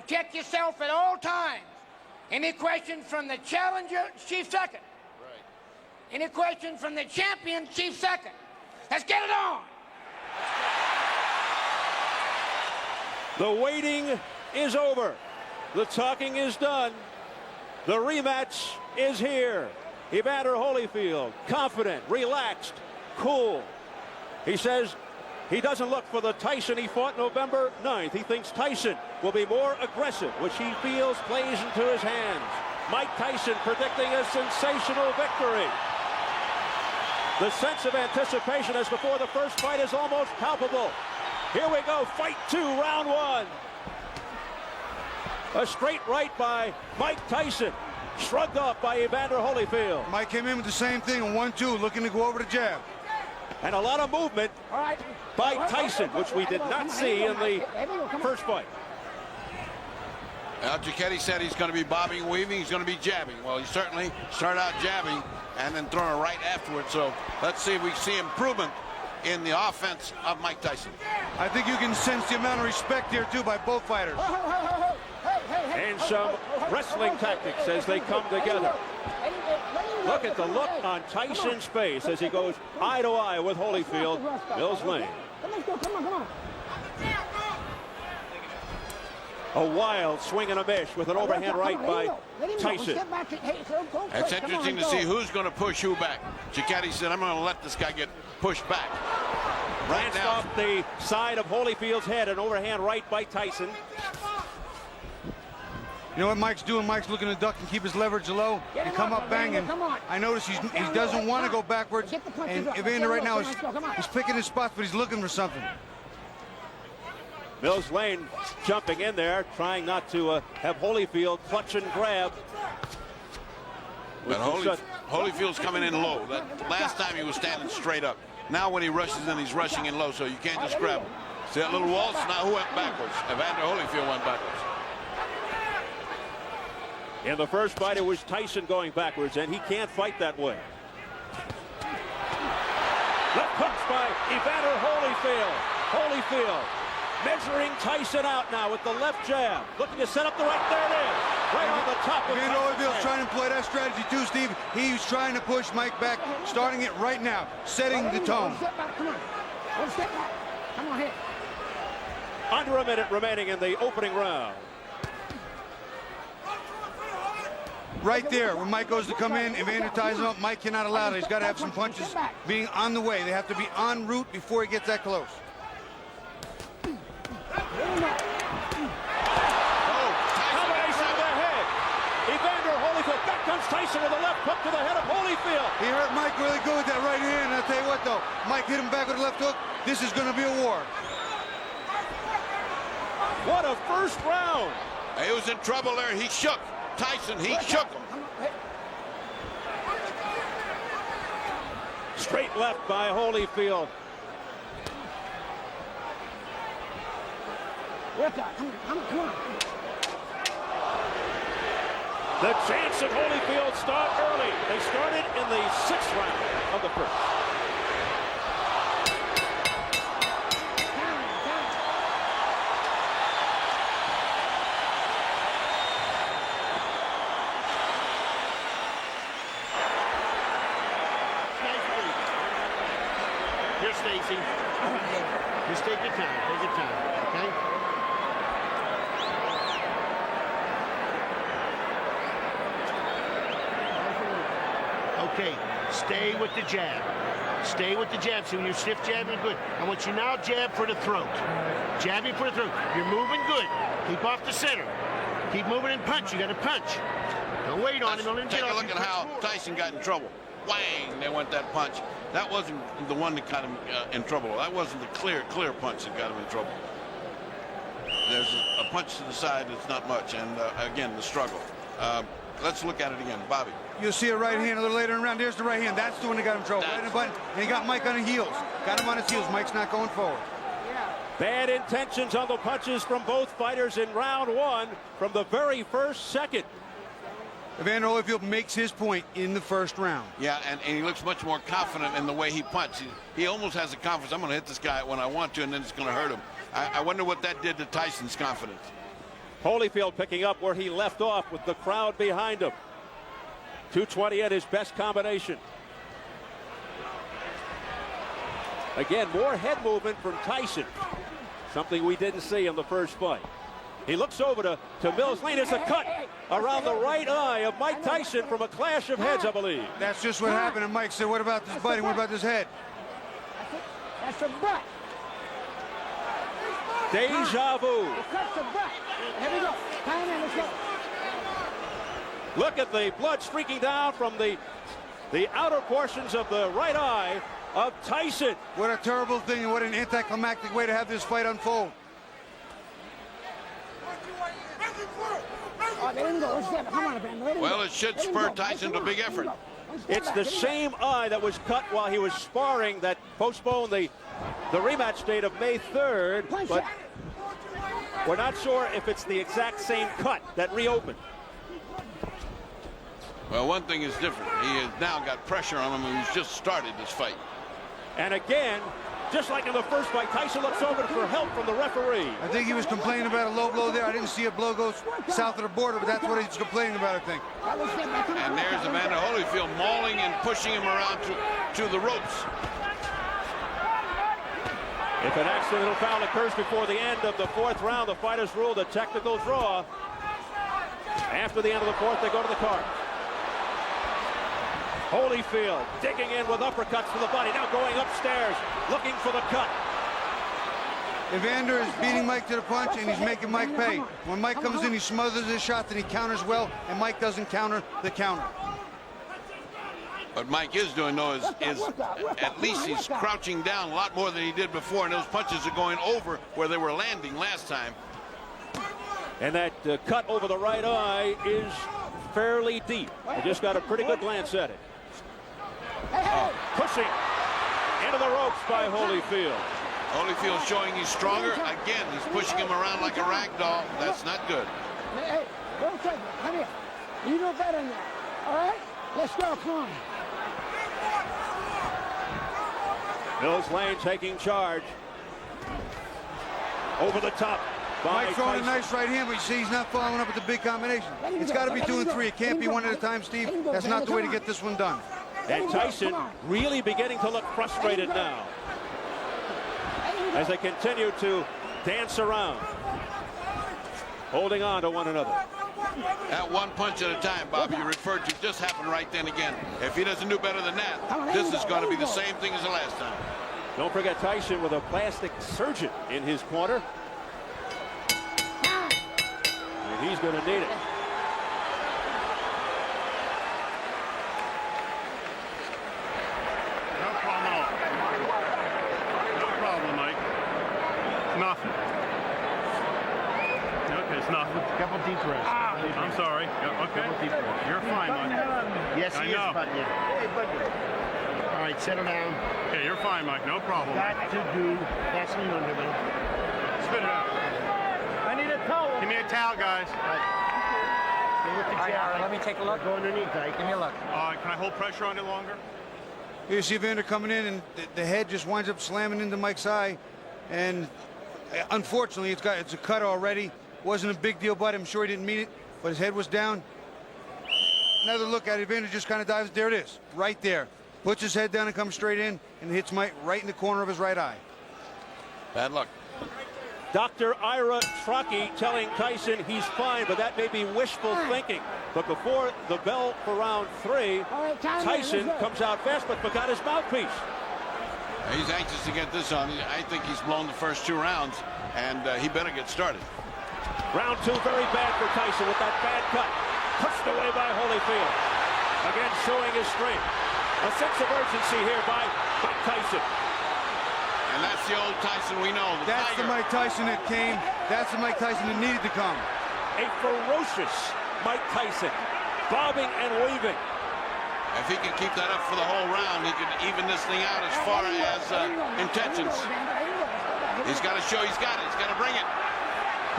Protect yourself at all times. Any questions from the challenger, chief second. Right. Any questions from the champion, chief second. Let's get it on. The waiting is over. The talking is done. The rematch is here. Evander Holyfield, confident, relaxed, cool. He says he doesn't look for the Tyson he fought November 9th. He thinks Tyson will be more aggressive, which he feels plays into his hands. Mike Tyson predicting a sensational victory. The sense of anticipation as before the first fight is almost palpable. Here we go, fight 2, round 1. A straight right by Mike Tyson. Shrugged off by Evander Holyfield. Mike came in with the same thing, a 1-2, looking to go over the jab. And a lot of movement by Tyson, which we did not see in the first fight. Giacchetti said he's going to be bobbing and weaving, he's going to be jabbing. Well, he certainly started out jabbing and then throwing a right afterwards. So let's see if we see improvement in the offense of Mike Tyson. I think you can sense the amount of respect here, too, by both fighters. And some wrestling tactics as they come together. Look at the look on Tyson's face as he goes eye to eye with Holyfield. Mills Lane. Come on. Oh, A wild swing and a miss with an overhand right by Tyson. It's interesting to see who's going to push who back. Giacchetti said, I'm going to let this guy get pushed back. Right now, off the side of Holyfield's head, an overhand right by Tyson. You know what Mike's doing? Mike's looking to duck and keep his leverage low and come up banging. I notice he doesn't want to go backwards. And Evander right now is picking his spots, but he's looking for something. Mills Lane jumping in there, trying not to have Holyfield clutch and grab. But Holyfield's coming in low. That last time he was standing straight up. Now when he rushes in, he's rushing in low, so you can't just grab him. See that little waltz? Now who went backwards? Evander Holyfield went backwards. In the first fight, it was Tyson going backwards, and he can't fight that way. Left hooks by Evander Holyfield. Holyfield measuring Tyson out now with the left jab. Looking to set up the right. There it is. Right on the top of Evander Holyfield's trying to employ that strategy too, Steve. He's trying to push Mike back, starting it right now, setting the tone. Step back, come on. One step back. Come on here. Under a minute remaining in the opening round. Right there, when Mike goes to come in, Evander ties him up. Mike cannot allow that. He's got to have some punches being on the way. They have to be en route before he gets that close. Combination of the head. Evander Holyfield. Back comes Tyson with a left hook to the head of Holyfield. He hurt Mike really good with that right hand. I'll tell you what, though. Mike hit him back with a left hook. This is going to be a war. What a first round. He was in trouble there. He shook. Tyson, he shook him. Straight left by Holyfield. Come on. The chance of Holyfield start early. They started in the 6th round of the first. Here, Stacy. Just take your time, okay? Okay, stay with the jab. Stay with the jab. So when you're stiff jabbing, good. I want you now jab for the throat. Jabbing for the throat. You're moving good. Keep off the center. Keep moving and punch. You got to punch. Don't wait on him. Don't let him get off. Take a look at how Tyson got in trouble. Whang! They went that punch. That wasn't the one that got him in trouble. That wasn't the clear punch that got him in trouble. There's a punch to the side that's not much, and again, the struggle. Let's look at it again. Bobby. You'll see a right hand a little later in the round. There's the right hand. That's the one that got him in trouble. Right in the button, and he got Mike on the heels. Got him on his heels. Mike's not going forward. Bad intentions on the punches from both fighters in round 1 from the very first second. Evander Holyfield makes his point in the first round. Yeah, and he looks much more confident in the way he punches. He almost has the confidence. I'm going to hit this guy when I want to, and then it's going to hurt him. I wonder what that did to Tyson's confidence. Holyfield picking up where he left off with the crowd behind him. 220 at his best combination. Again, more head movement from Tyson. Something we didn't see in the first fight. He looks over to Mills Lane. It's a cut around the right eye of Mike Tyson from a clash of heads, I believe. That's just what happened. And Mike said, what about this biting? What about this head? That's a butt. Deja vu. That's a butt. Here we go. Time in, let's go. Look at the blood streaking down from the outer portions of the right eye of Tyson. What a terrible thing and what an anticlimactic way to have this fight unfold. Oh, they didn't go. Let's get it. Come on, Evander. Well, it should spur Tyson to a big effort. It's the same eye that was cut while he was sparring that postponed the rematch date of May 3rd, but we're not sure if it's the exact same cut that reopened. Well, one thing is different. He has now got pressure on him, and he's just started this fight. And again, just like in the first fight, Tyson looks over for help from the referee. I think he was complaining about a low blow there. I didn't see a blow go south of the border, but that's what he's complaining about, I think. And there's Evander Holyfield mauling and pushing him around to the ropes. If an accidental foul occurs before the end of the fourth round, the fight is ruled a technical draw. After the end of the fourth, they go to the card. Holyfield digging in with uppercuts to the body, now going upstairs, looking for the cut. Evander is beating Mike to the punch, and he's making Mike pay. When Mike comes in, he smothers his shot, and he counters well, and Mike doesn't counter the counter. What Mike is doing, though, is at least he's crouching down a lot more than he did before, and those punches are going over where they were landing last time. And that cut over the right eye is fairly deep. I just got a pretty good glance at it. Pushing into the ropes by Holyfield. Holyfield showing he's stronger. Again, he's pushing him around like a rag doll. That's not good. Hey, don't take it. Come here. You know better than that. All right? Let's go. Come on. Mills Lane taking charge. Over the top. Mike throwing a nice right hand, but you see he's not following up with the big combination. It's got to be 2 and 3. It can't be one at a time, Steve. That's not the way to get this one done. And Tyson really beginning to look frustrated now as they continue to dance around, holding on to one another. That one punch at a time, Bob, you referred to, just happened right then again. If he doesn't do better than that, this is going to be the same thing as the last time. Don't forget Tyson with a plastic surgeon in his corner. And he's going to need it. Nothing. Okay, it's nothing. A couple deep breaths. I'm sorry. Okay. You're fine, Mike. Yes, he is, buddy. Hey, buddy. All right, settle down. Okay, you're fine, Mike. No problem. Got to do. That's me under me. Spit it out. I need a towel. Give me a towel, guys. Stay with the jab. Let me take a look. Go underneath, Ike. Give me a look. Can I hold pressure on it longer? You see Evander coming in, and the head just winds up slamming into Mike's eye, and unfortunately, it's a cut already. Wasn't a big deal, but I'm sure he didn't mean it, but his head was down. Another look at it, Evander just kind of dives. There it is, right there. Puts his head down and comes straight in, and hits Mike right in the corner of his right eye. Bad luck. Dr. Ira Trocchi telling Tyson he's fine, but that may be wishful thinking. But before the bell for round 3, Tyson comes out fast, but forgot his mouthpiece. He's anxious to get this on. I think he's blown the first 2 rounds, and he better get started. Round 2 very bad for Tyson with that bad cut. Pushed away by Holyfield. Again showing his strength. A sense of urgency here by Mike Tyson. And that's the old Tyson we know. That's the Mike Tyson that came. That's the Mike Tyson that needed to come. A ferocious Mike Tyson. Bobbing and weaving. If he can keep that up for the whole round, he can even this thing out as far as intentions. He's got to show he's got it. He's got to bring it.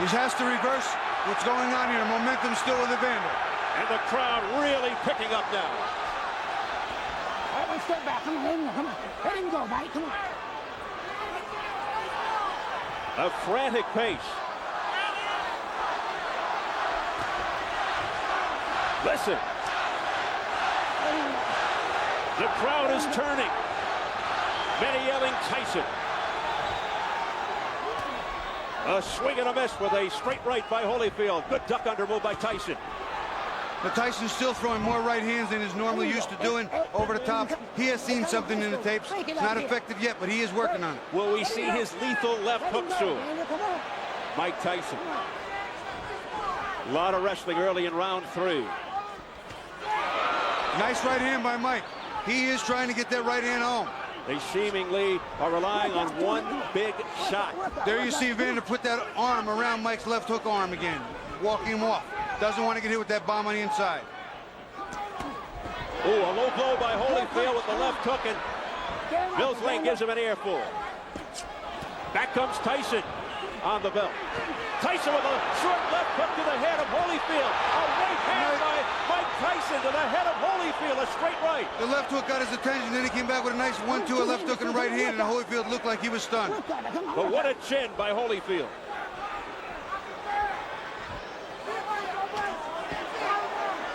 He has to reverse what's going on here. Momentum still with Evander. And the crowd really picking up now. All right, let's step back. Come on, come on. Let him go, buddy. Come on. A frantic pace. Listen. The crowd is turning. Many yelling Tyson. A swing and a miss with a straight right by Holyfield. Good duck under move by Tyson. But Tyson's still throwing more right hands than he's normally used to doing over the top. He has seen something in the tapes. It's not effective yet, but he is working on it. Will we see his lethal left hook soon? Mike Tyson. A lot of wrestling early in round 3. Nice right hand by Mike. He is trying to get that right hand home. They seemingly are relying on one big shot. There you see Evander put that arm around Mike's left hook arm again, walking him off. Doesn't want to get hit with that bomb on the inside. Oh, a low blow by Holyfield with the left hook, and Mills Lane gives him an earful. Back comes Tyson on the belt. Tyson with a short left hook to the head of Holyfield. A right hand by Mike Tyson to the head of Holyfield, a straight right. The left hook got his attention, then he came back with a nice 1-2, a left hook in the right hand, and Holyfield looked like he was stunned. But what a chin by Holyfield.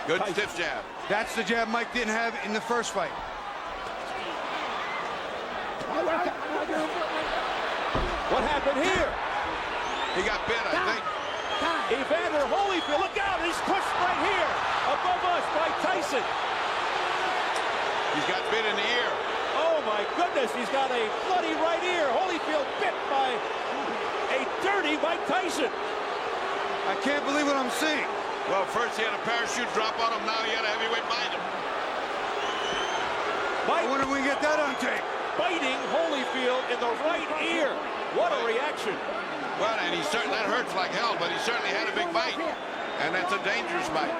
Good stiff jab. That's the jab Mike didn't have in the first fight. What happened here? He got bit, I think. Evander Holyfield, look out, he's pushed right here, above us by Tyson. He's got bit in the ear. Oh my goodness, he's got a bloody right ear. Holyfield bit by a dirty Mike Tyson. I can't believe what I'm seeing. Well, first he had a parachute drop on him, now he had a heavyweight behind him. I wonder if we can get that on tape. Biting Holyfield in the right ear. What a reaction. Well, and he certainly, that hurts like hell, but he certainly had a big bite. And that's a dangerous bite.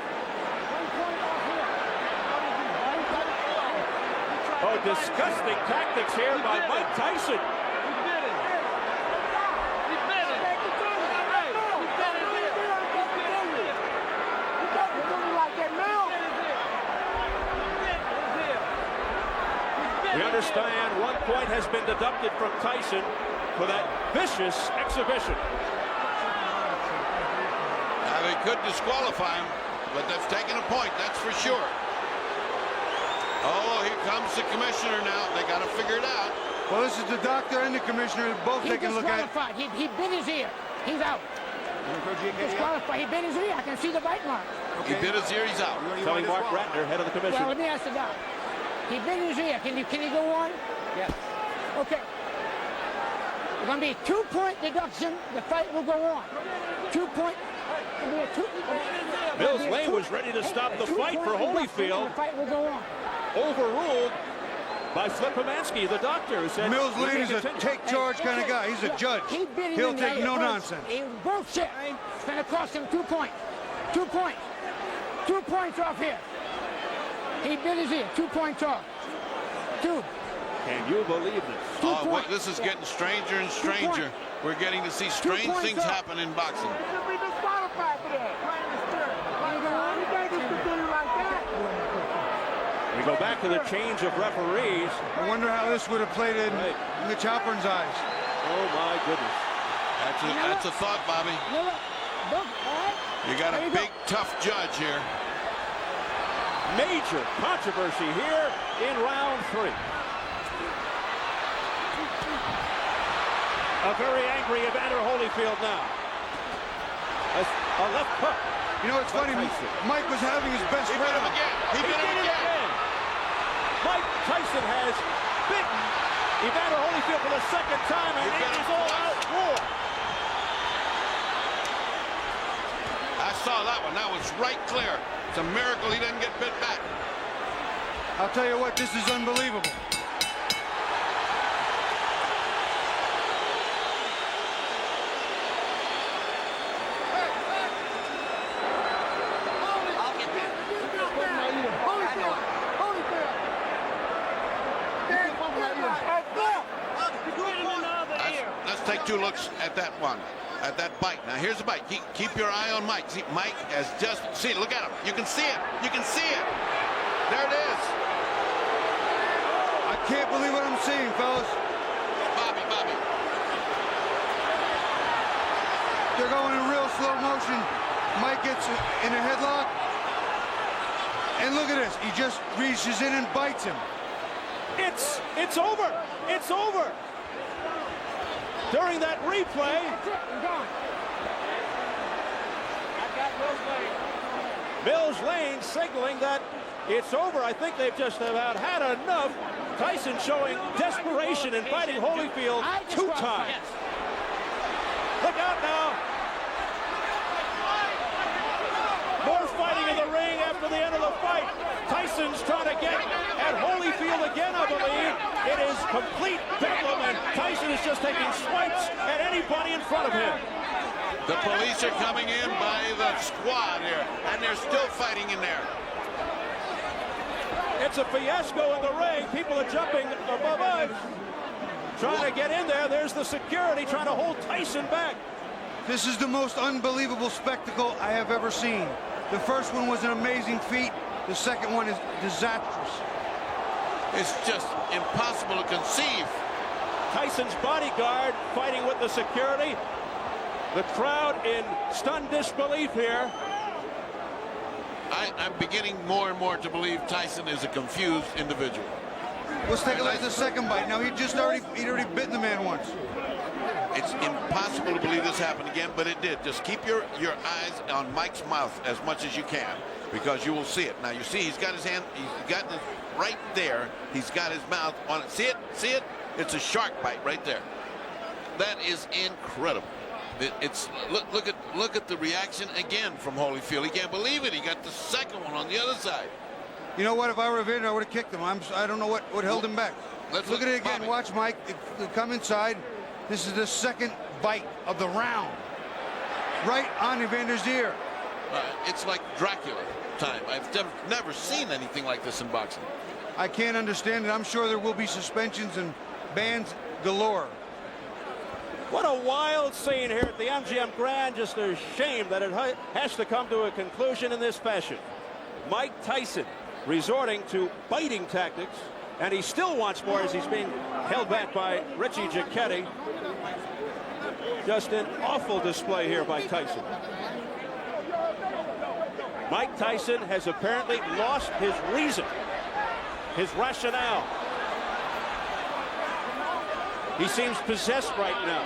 Oh, disgusting tactics here by Mike Tyson. We understand 1 point has been deducted from Tyson for that vicious exhibition. Now, they could disqualify him, but they've taken a point, that's for sure. Oh, here comes the commissioner now. They got to figure it out. Well, this is the doctor and the commissioner both taking a look at it. He bit his ear. He's out. Disqualified. He bit his ear. I can see the bite mark. He bit his ear, he's out. Telling Mark Ratner, head of the commission. Well, let me ask the doc. He bit his ear. Can he go on? Yes. Okay. It's going to be a 2-point deduction. The fight will go on. 2 point. Mills Lane was ready to stop the fight for Holyfield. The fight will go on. Overruled by Flip Pomansky, the doctor, who said Mills Lane is a take charge kind of guy. He's a judge. He'll take no nonsense. He bullshit. It's going to cost him 2 points. 2 points. 2 points off here. He bit his ear. 2 points off. 2. Can you believe this? Oh, well, this is getting stranger and stranger. We're getting to see strange things happen in boxing. We go back to the change of referees. I wonder how this would have played in Mitch Halpern's eyes. Oh my goodness. That's a thought, Bobby. You got a big, tough judge here. Major controversy here in round 3. A very angry Evander Holyfield now. A left hook. You know, it's funny. Mike was having his best He friend. bit him again. He bit him again. Mike Tyson has bitten Evander Holyfield for the second time, and it is all out war. I saw that one. That was right clear. It's a miracle he didn't get bit back. I'll tell you what, this is unbelievable. Let's take 2 looks at that one, at that bite. Now here's the bite. Keep your eye on Mike. See, Mike has just, see, look at him. You can see it. You can see it. There it is. I can't believe what I'm seeing, fellas. Bobby. They're going in real slow motion. Mike gets in a headlock. And look at this. He just reaches in and bites him. It's over. It's over. During that replay, That's it. You're gone. Mills Lane signaling that it's over. I think they've just about had enough. Tyson showing desperation in fighting Holyfield 2 times. Look out now. More fighting in the ring after the end of the fight. Tyson's trying to get at Holyfield again, I believe. It is complete bedlam, and Tyson is just taking swipes at anybody in front of him. The police are coming in by the squad here, and they're still fighting in there. It's a fiasco in the ring. People are jumping above us, trying to get in there. There's the security trying to hold Tyson back. This is the most unbelievable spectacle I have ever seen. The first one was an amazing feat. The second one is disastrous. It's just impossible to conceive. Tyson's bodyguard fighting with the security. The crowd in stunned disbelief here. I'm beginning more and more to believe Tyson is a confused individual. Let's take a look at the second bite. Now, he'd already bitten the man once. It's impossible to believe this happened again, but it did. Just keep your eyes on Mike's mouth as much as you can, because you will see it. Now, you see he's got his hand, he's got it right there. He's got his mouth on it. See it? See it? It's a shark bite right there. That is incredible. Look at the reaction again from Holyfield. He can't believe it. He got the second one on the other side. You know what? If I were Evander, I would have kicked him. I don't know what held him back. Let's look at it again. Bobby. Watch Mike. Come inside. This is the second bite of the round. Right on Evander's ear. It's like Dracula time. I've never seen anything like this in boxing. I can't understand it. I'm sure there will be suspensions and bans galore. What a wild scene here at the MGM Grand. Just a shame that it has to come to a conclusion in this fashion. Mike Tyson resorting to biting tactics, and he still wants more as he's being held back by Richie Giacchetti. Just an awful display here by Tyson. Mike Tyson has apparently lost his reason, his rationale. He seems possessed right now.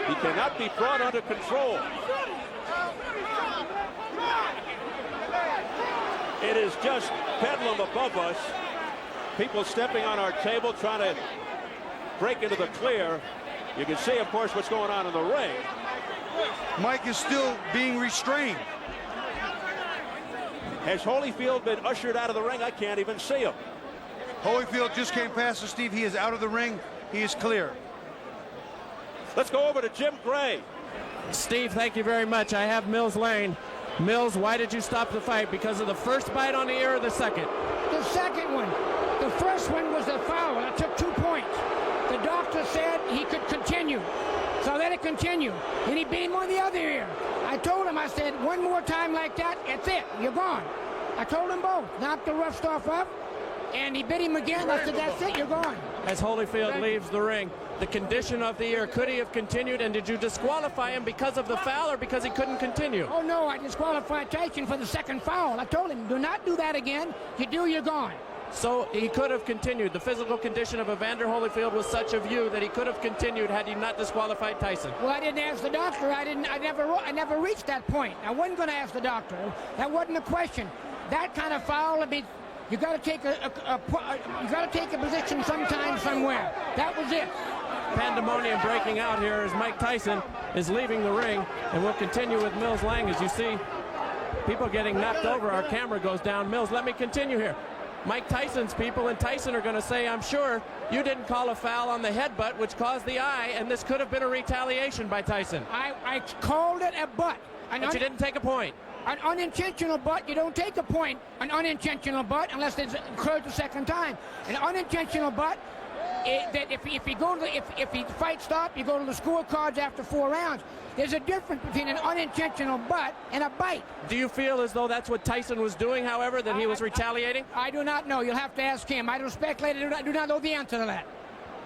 He cannot be brought under control. It is just bedlam above us. People stepping on our table, trying to break into the clear. You can see, of course, what's going on in the ring. Mike is still being restrained. Has Holyfield been ushered out of the ring? I can't even see him. Holyfield just came past us, Steve. He is out of the ring. He is clear. Let's go over to Jim Gray. Steve, thank you very much. I have Mills Lane. Mills, why did you stop the fight? Because of the first bite on the ear or the second? The second one. The first one was a foul. I took 2 points. The doctor said he could continue. So let it continue. And he beat him on the other ear. I told him, I said, one more time like that, it's it. You're gone. I told them both. Knocked the rough stuff up. And he bit him again. I said, that's it. You're gone. As Holyfield leaves the ring, the condition of the ear, could he have continued? And did you disqualify him because of the foul or because he couldn't continue? Oh, no, I disqualified Tyson for the second foul. I told him, do not do that again. If you do, you're gone. So he could have continued. The physical condition of Evander Holyfield was such a view that he could have continued had he not disqualified Tyson. Well, I didn't ask the doctor. I never reached that point. I wasn't going to ask the doctor. That wasn't a question. That kind of foul would be, you got to take a position sometime somewhere. That was it. Pandemonium breaking out here as Mike Tyson is leaving the ring, and we'll continue with Mills Lang. As you see people getting knocked over, our camera goes down. Mills, let me continue here. Mike Tyson's people and Tyson are going to say, I'm sure you didn't call a foul on the headbutt, which caused the eye, and this could have been a retaliation by Tyson. I called it a butt. But you didn't take a point. An unintentional butt, you don't take a point. An unintentional butt, unless it occurs the second time. An unintentional butt, that if he fight stop, you go to the scorecards after 4 rounds. There's a difference between an unintentional butt and a bite. Do you feel as though that's what Tyson was doing, however, that he was retaliating? I do not know. You'll have to ask him. I don't speculate. I do not know the answer to that.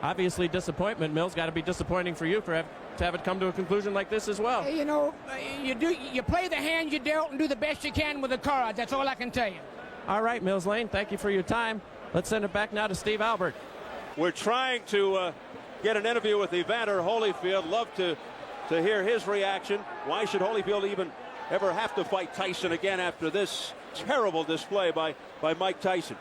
Obviously, disappointment. Mills, got to be disappointing for you for to have it come to a conclusion like this as well. You know, you play the hand you dealt and do the best you can with the cards. That's all I can tell you. All right, Mills Lane, thank you for your time. Let's send it back now to Steve Albert. We're trying to get an interview with Evander Holyfield. Love to hear his reaction. Why should Holyfield even ever have to fight Tyson again after this terrible display by Mike Tyson?